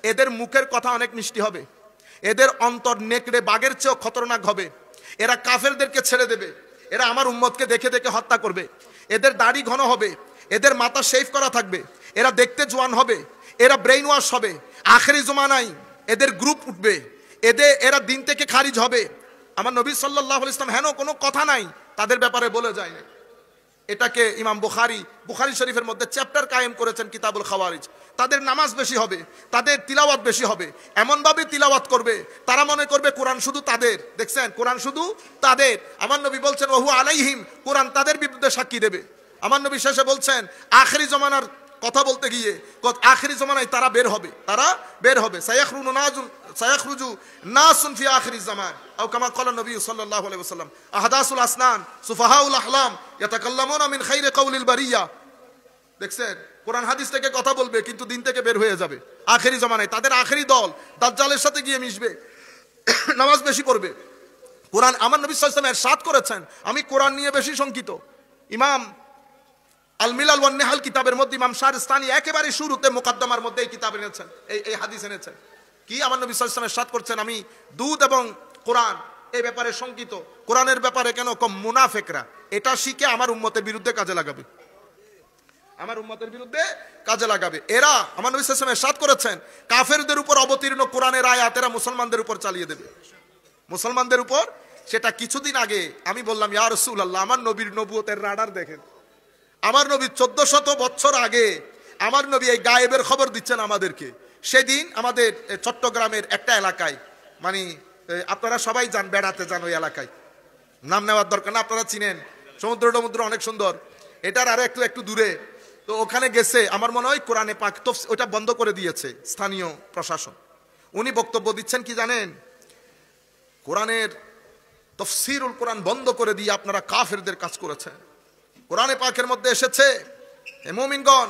এদের মুখের কথা অনেক মিষ্টি হবে, এদের অন্তর নেকড়ে বাঘের চেয়েও খতরনাক হবে। এরা কাফেরদেরকে ছেড়ে দেবে, এরা আমার উম্মতকে দেখে দেখে হত্যা করবে। এদের দাড়ি ঘন হবে, এদের মাথা শেভ করা থাকবে, এরা দেখতে জোয়ান হবে, এরা ব্রেইন ওয়াশ হবে। আখেরি জমানায় এদের গ্রুপ উঠবে, এরা দিন থেকে খারিজ হবে। আমার নবী সাল্লাল্লাহু আলাইহি ওয়াসাল্লাম হেন কোনো কথা নাই তাদের ব্যাপারে বলে যায় না। এটাকে ইমাম বুখারী শরীফের মধ্যে চ্যাপ্টার কায়েম করেছেন, কিতাবুল খাওয়ারিজ। তাদের নামাজ বেশি হবে, তাদের তিলাওয়াত বেশি হবে, এমনভাবে তিলাওয়াত করবে তারা মনে করবে কোরআন শুধু তাদের। দেখছেন, কোরআন শুধু তাদের। আমার নবী বলছেন ওহু আলাইহিম, কোরআন তাদের বিরুদ্ধে সাক্ষী দেবে। আমার নবী শেষে বলছেন আখেরি জমানার কথা বলতে গিয়ে, আখেরি জমানায় তারা বের হবে, সায়াখরুজু নাসুন ফি আখিরিজ জামান আও কামা ক্বালা নবী সাল্লাল্লাহু আলাইহি ওয়াসাল্লাম আহদাসুল আসনান সুফাহাউল আহলাম ইয়াতাকাল্লামুনা মিন খাইরি কাউলিল বারিয়া। দেখছেন, কোরআন হাদিস থেকে কথা বলবে কিন্তু দিন থেকে বের হয়ে যাবে। আখেরি জমানায় তাদের আখেরি দল দাজ্জালের সাথে গিয়ে মিশবে, নামাজ বেশি পড়বে। কোরআন, আমার নবী সাল্লাল্লাহু আলাইহি ওয়াসাল্লাম ইরশাদ করেছেন, আমি কোরআন নিয়ে বেশি শঙ্কিত। ইমাম আল মিলাল ওয়ান নিহাল কিতাবের মধ্যে ইমাম শাহরিস্তানি একেবারে শুরুতে মুকদ্দমার মধ্যে এই কিতাব এনেছেন, এই হাদিস এনেছেন। কি আমার নবী সাল্লাল্লাহু আলাইহি ওয়াসাল্লাম ইরশাদ করছেন, আমি দুধ এবং কোরআন এই ব্যাপারে শঙ্কিত। কোরআনের ব্যাপারে কেন? কম মুনাফিকরা এটা শিখে আমার উম্মতের বিরুদ্ধে কাজে লাগাবে, আমার উম্মতের বিরুদ্ধে কাজে লাগাবে। এরা, আমার নবী সাল্লাল্লাহু আলাইহি ওয়াসাল্লাম ইরশাদ করেছেন, কাফেরদের উপর অবতীর্ণ কোরআনের আয়াত এরা মুসলমানদের উপর চালিয়ে দেবে, মুসলমানদের উপর। সেটা কিছুদিন আগে আমি বললাম, ইয়া রাসূলুল্লাহ, আমার নবীর নবুয়তের রাডার দেখেন। আমার নবী 1400 বছর আগে আমার নবী এই গায়েবের খবর দিচ্ছেন আমাদেরকে। সেদিন আমাদের চট্টগ্রামের একটা এলাকায়, মানে আপনারা সবাই যান, বেড়াতে যান ওই এলাকায়, নাম নেওয়ার দরকার না, আপনারা চিনেন, সমুদ্র অনেক সুন্দর, এটার আরো একটু দূরে। তো ওখানে গেছে, আমার মনে হয় কোরআনে পাক ওটা বন্ধ করে দিয়েছে স্থানীয় প্রশাসন। উনি বক্তব্য দিচ্ছেন কি জানেন, কোরআনের তাফসীরুল কোরআন বন্ধ করে দিয়ে আপনারা কাফেরদের কাজ করেছেন। কোরআনে পাকের মধ্যে এসেছে, হে মুমিনগণ,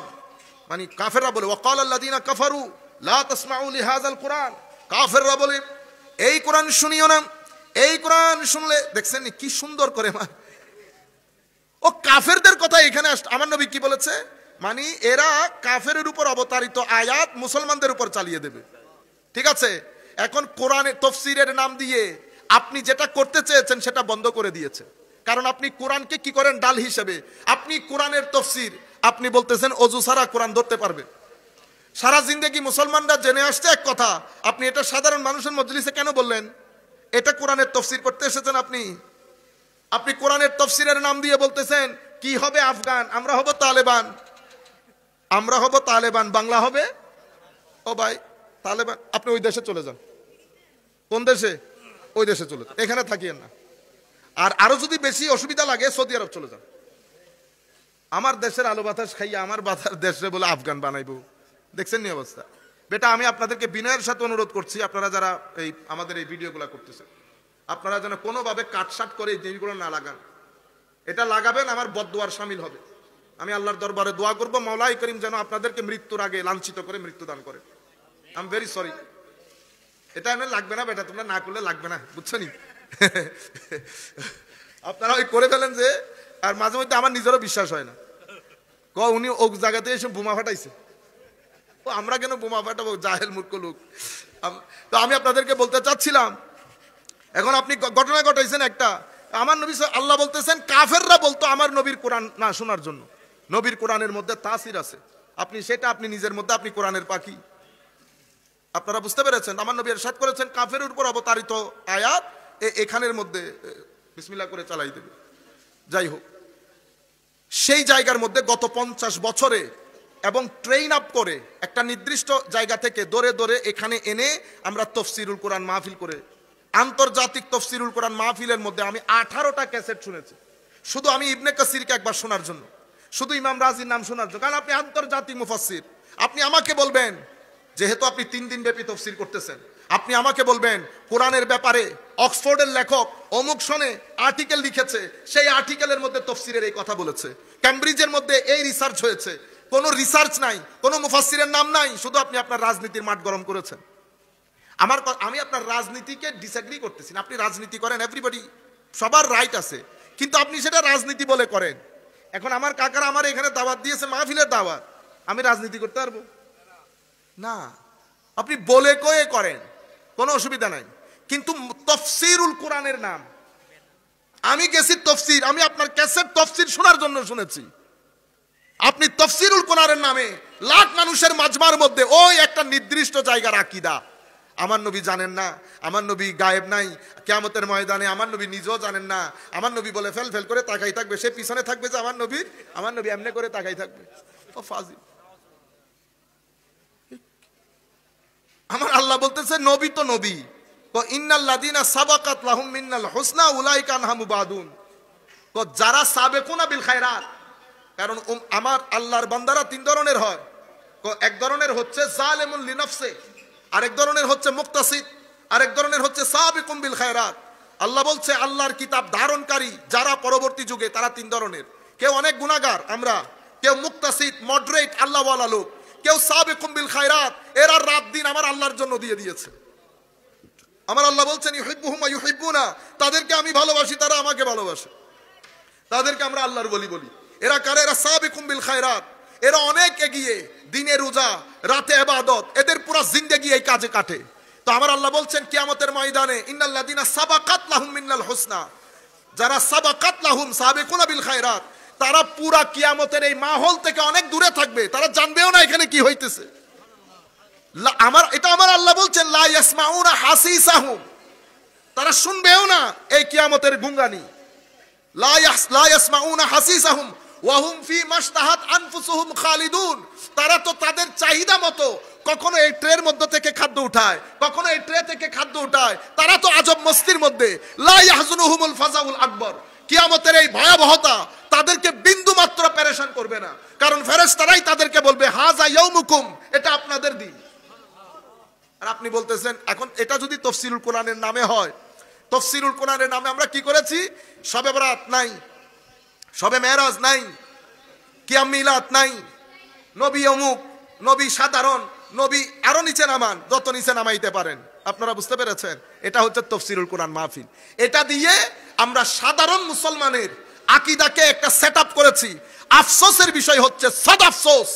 মানে কাফেররা বলে ওয়াকালাল্লাযীনা কাফারু লা তাসমাউ লিহাযাল কোরআন, কাফেররা বলে এই কোরআন শুনিও না, এই কোরআন শুনলে। দেখছেন কি সুন্দর করে ও কাফেরদের কথা এখানে আমার নবী কি বলেছে, মানে এরা কাফেরের উপর অবতারিত আয়াত মুসলমানদের উপর চালিয়ে দেবে। ঠিক আছে, এখন কোরআনের তাফসীরের নাম দিয়ে আপনি যেটা করতে চেয়েছেন সেটা বন্ধ করে দিয়েছে। কারণ আপনি কোরআনকে কি করেন? ডাল হিসেবে। আপনি কোরআনের তাফসীর আপনি বলতেছেন অজু ছাড়া কোরআন ধরতে পারবে। সারা জিন্দেগি মুসলমানরা জেনে আসছে এক কথা, আপনি এটা সাধারণ মানুষের মজলিসে কেন বললেন? এটা কোরআনের তাফসীর করতে এসেছেন আপনি। আপনি কোরআনের তাফসীরের নাম দিয়ে বলতেছেন কি হবে আফগান, আমরা হব তালেবান, আমরা হব তালেবান, বাংলা হবে ও ভাই তালেবান। আপনি ওই দেশে চলে যান। কোন দেশে? ওই দেশে চলে যান, এখানে থাকিয়েন না। আর আরো যদি বেশি অসুবিধা লাগে সৌদি আরব চলে যান। আমার দেশের আলো বাতাস খাইয়া আমার দেশে বলে আফগান বানাইবো। দেখছেন নি অবস্থা? বেটা, আমি আপনাদেরকে বিনয়ের সাথে অনুরোধ করছি, আপনারা যারা এই আমাদের এই ভিডিওগুলো করতেছেন, আপনারা যেন কোনোভাবে কাটসাট করে এই জিনিসগুলো না লাগান। এটা লাগাবেন আমার বদদুয়ার শামিল হবে। আমি আল্লাহর দরবারে দোয়া করবো, মাওলাই করিম যেন আপনাদেরকে মৃত্যুর আগে লাঞ্ছিত করে মৃত্যু দান করে। I am very sorry. এটা এমনি লাগবে না বেটা, তোমরা না করলে লাগবে না, বুঝছো নি? আপনারা ওই করে ফেলেন যে, আর মাঝে মধ্যে আমার নিজেরও বিশ্বাস হয় না, উনি ও জায়গাতে এসে বোমা ফাটাইছে, ও আমরা কেন বোমা ফাটাবো, জাহেল মূর্খ লোক। তো আমি আপনাদেরকে বলতে চাচ্ছিলাম, এখন আপনি ঘটনা ঘটাইছেন একটা, আমার নবী আল্লাহ বলতেছেন কাফেররা বলতো আমার নবীর কোরআন না শোনার জন্য। নবীর কোরআনের মধ্যে তাসির আছে, আপনি সেটা আপনি নিজের মধ্যে আপনি কোরআনের পাখি। আপনারা বুঝতে পেরেছেন? আমার নবী ইরশাদ করেছেন কাফেরের উপর অবতারিত আয়াত এখানের মধ্যে বিসমিল্লাহ করে চালাই দেবে। যাই হোক, সেই জায়গার মধ্যে গত 50 বছরে এবং ট্রেন আপ করে একটা নির্দিষ্ট জায়গা থেকে দৌড়ে দৌড়ে এখানে এনে আমরা তাফসীরুল কোরআন মাহফিল করে, আন্তর্জাতিক তাফসীরুল কোরআন মাহফিলের মধ্যে আমি 18টা ক্যাসেট শুনেছি, শুধু আমি ইবনে কাসিরকে একবার শোনার জন্য, শুধু ইমাম রাজির নাম শোনার জন্য। কারণ আপনি আন্তর্জাতিক মুফাসসির, আপনি আমাকে বলবেন, যেহেতু আপনি 3 দিন ব্যাপী তাফসীর করতেছেন, আপনি আমাকে বলবেন কোরআনের ব্যাপারে অক্সফোর্ডের লেখক অমুক সনে আর্টিকেল লিখেছে, সেই আর্টিকেলের মধ্যে তাফসীরের এই কথা বলেছে, ক্যামব্রিজের মধ্যে এই রিসার্চ হয়েছে। কোনো রিসার্চ নাই, কোনো মুফাসসিরের নাম নাই, শুধু আপনি আপনার রাজনীতির মাঠ গরম করেছেন। আমি আপনার রাজনীতিকে ডিসএগ্রি করতেছি না, আপনি রাজনীতি করেন, এভরিবডি, সবার রাইট আছে, কিন্তু আপনি সেটা রাজনীতি বলে করেন। এখন আমার কাকারা আমার এখানে দাওয়াত দিয়েছে, মাহফিলের দাওয়াত, আমি রাজনীতি করতে পারবো না? আপনি বলে কয়ে করেন, কোনো অসুবিধা নাই, কিন্তু তাফসীরুল কোরআনের নাম, আমি গেছি তফসির, আমি আপনার ক্যাসেট তফসির শোনার জন্য শুনেছি, আপনি তাফসীরুল কোরআনের নামে লাখ মানুষের মাজমার মধ্যে ওই একটা নির্দিষ্ট জায়গার আকীদা, আমার নবী জানেন না, আমার নবী গায়েব নাই, কিয়ামতের ময়দানে আমার নবী নিজেও জানেন না, আমার নবী বলে ফেল ফেল করে তাকাই থাকবে, সে পিছনে থাকবে যে আমার নবী এমনি করে তাকাই থাকবে। ও ফাজিল। আমার আল্লাহ বলতেছে নবী তো নবী, ইন্নাল্লাযীনা সাবাকাত লাহুম মিনাল হুসনা উলাইকা আনহা মুবাদুন, তো যারা সাবেকুনা বিল খায়রাত, কারণ আমার আল্লাহর বান্দারা তিন ধরনের হয়, এক ধরনের হচ্ছে জালিমুন লিনাফসি, আরেক ধরনের হচ্ছে মুক্তাসিদ, আরেক ধরনের হচ্ছে সাবিকুম বিল খায়রাত। আল্লাহ বলছে আল্লাহর কিতাব ধারণকারী যারা পরবর্তী যুগে তারা তিন ধরনের, কেউ অনেক গুনাহগার আমরা, কেউ মুক্তাসিদ মডারেট আল্লাহওয়ালা লোক, কেউ সাবিকুম বিল খায়রাত, এরা রাত দিন আমার আল্লাহর জন্য দিয়ে দিয়েছে। আমার আল্লাহ বলছেন ইউহিব্বুহুম ওয়া ইউহিব্বুনা, তাদেরকে আমি ভালোবাসি, তারা আমাকে ভালোবাসে, তাদেরকে আমরা আল্লাহর ওলি বলি। এরা কারা? এরা সাবিকুম বিল খায়রাত, এরা অনেক এগিয়ে, দিনে রোজা রাতে ইবাদত, এদের পুরো জিন্দেগি এই কাজে কাটে। তো আমার আল্লাহ বলছেন কিয়ামতের ময়দানে ইন্নাল্লাযীনা সাবাকাত লাহুম মিনাল হুসনা, যারা সাবাকাত লাহুম সাবিকুনা বিল খায়রাত, তারা পুরা কিয়ামতের এই মাহল থেকে অনেক দূরে থাকবে, তারা জানবেও না এখানে কি হইতেছে। আমার আল্লাহ বলছেন লা ইয়াসমাউনা হাসিসাহুম, তারা শুনবেও না এই কিয়ামতের গুঙ্গানি। লা ইয়াসমাউনা হাসিসাহুম ওয়া হুম ফি মাশতাহাত আনফুসুহুম খালিদুন, তারা তো তাদের চাহিদা মতো কখনো এই ট্রের মধ্যে থেকে খাদ্য উঠায়, কখনো এই ট্রে থেকে খাদ্য উঠায়, তারা তো আজব মস্তির মধ্যে। লা ইয়াহজুনুহুমুল ফাজাউল আকবর, কিয়ামতের এই ভয়াবহতা তাদেরকে বিন্দু মাত্র পেরেশান করবে না, কারণ ফেরেশতারাই তাদেরকে বলবে হাযা ইয়াউমুকুম, এটা আপনাদের দিন। আর আপনি বলতেছেন এখন এটা যদি তাফসীরুল কোরআনের নামে হয়, তাফসীরুল কোরআনের নামে আমরা কি করেছি? শবে বরাত নাই, শবে মেরাজ নাই, কিয়াম মিলাদ নাই, নবী অমুক, নবী সাধারণ, নবী আরো নিচে নামান, যত নিচে নামাইতে পারেন। আপনারা বুঝতে পেরেছেন? এটা হচ্ছে তাফসীরুল কোরআন মাহফিল। এটা দিয়ে আমরা সাধারণ মুসলমানের আকীদাকে একটা সেটআপ করেছি। আফসোসের বিষয় হচ্ছে, সদ আফসোস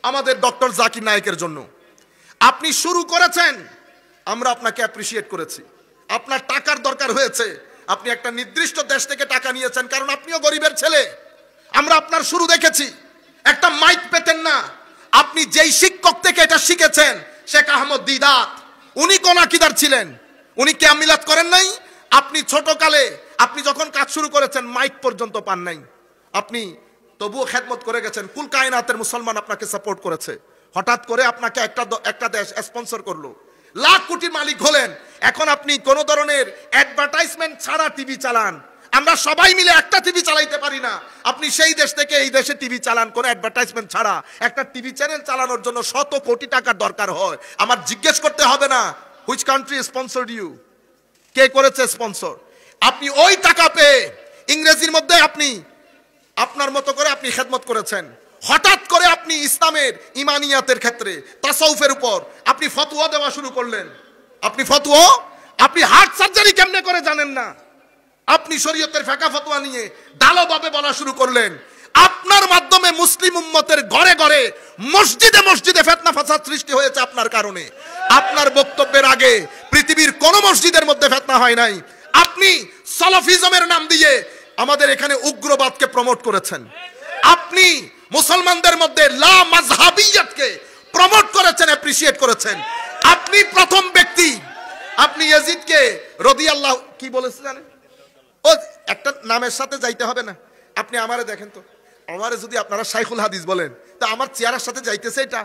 আমাদের ডক্টর জাকির নায়েকের জন্য। আপনি শুরু করেছেন, আমরা আপনাকে অ্যাপ্রিশিয়েট করেছি, আপনার টাকার দরকার হয়েছে, আপনি একটা নির্দিষ্ট দেশ থেকে টাকা নিয়েছেন, কারণ আপনিও গরিবের ছেলে। আমরা আপনার শুরু দেখেছি, একটা মাইক পেতেন না, আপনি যেই শিক্ষক থেকে এটা শিখেছেন, শেখ আহমদ দিদাত, উনি কোন আকীদার ছিলেন? উনি কিয়াম মিলাদ করেন নাই? আপনি ছোটকালে আপনি যখন কাজ শুরু করেছেন মাইক পর্যন্ত পান নাই, আপনি তবুও খেদমত করে গেছেন, কুল কায়নাতের মুসলমান আপনাকে সাপোর্ট করেছে। হঠাৎ করে আপনাকে একটা দেশ স্পন্সর করলো, লাখ কোটি মালিক হলেন, এখন আপনি কোন ধরনের অ্যাডভার্টাইজমেন্ট ছাড়া টিভি চালান। আমরা সবাই মিলে একটা টিভি চালাইতে পারি না, আপনি সেই দেশ থেকে এই দেশে টিভি চালান কোন অ্যাডভার্টাইজমেন্ট ছাড়া। একটা টিভি চ্যানেল চালানোর জন্য শত কোটি টাকার দরকার হয়। আমার জিজ্ঞেস করতে হবে না হুইচ কান্ট্রি স্পন্সরড ইউ, কে করেছে স্পন্সর। আপনি ওই টাকা পেয়ে ইংরেজির মধ্যে আপনি আপনার মতো করে আপনি খেদমত করেছেন। হঠাৎ করে আপনি ইসলামের ইমানিয়াতের ক্ষেত্রে তাসাউফের উপর আপনি ফতোয়া দেওয়া শুরু করলেন। আপনি হার্ট সার্জারি কেমনে করে জানেন না, আপনি শরীয়তের ফিকহ ফতোয়া নিয়ে ডালোভাবে বলা শুরু করলেন। আপনার মাধ্যমে মুসলিম উম্মতের ঘরে ঘরে মসজিদে মসজিদে ফিতনা ফাসাদ সৃষ্টি হয়েছে আপনার কারণে। আপনার বক্তব্যের আগে পৃথিবীর কোন মসজিদের মধ্যে ফিতনা হয় নাই। আপনি সালাফিজমের নাম দিয়ে আমাদের এখানে উগ্রবাদকে প্রমোট করেছেন। আপনি মুসলমানদের মধ্যে লা মাযহাবিয়্যাতকে প্রমোট করেছেন, অ্যাপ্রিশিয়েট করেছেন। আপনি প্রথম ব্যক্তি, আপনি ইয়াজিদকে রাদিয়াল্লাহু কি বলেছেন জানেন? ও একটা নামের সাথে যাইতে হবে না। আপনি আমারে দেখেন তো, আমারে যদি আপনারা শাইখুল হাদিস বলেন, তা আমার চেহারার সাথে যাইতেছে এটা?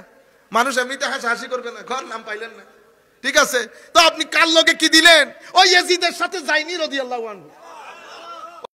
মানুষ এমনিতে হাসাহাসি করবে না, ঘর নাম পাইলেন না, ঠিক আছে? তো আপনি কার লগে কি দিলেন? ওই ইয়াজিদের সাথে যায়নি রাদিয়াল্লাহু আনহু।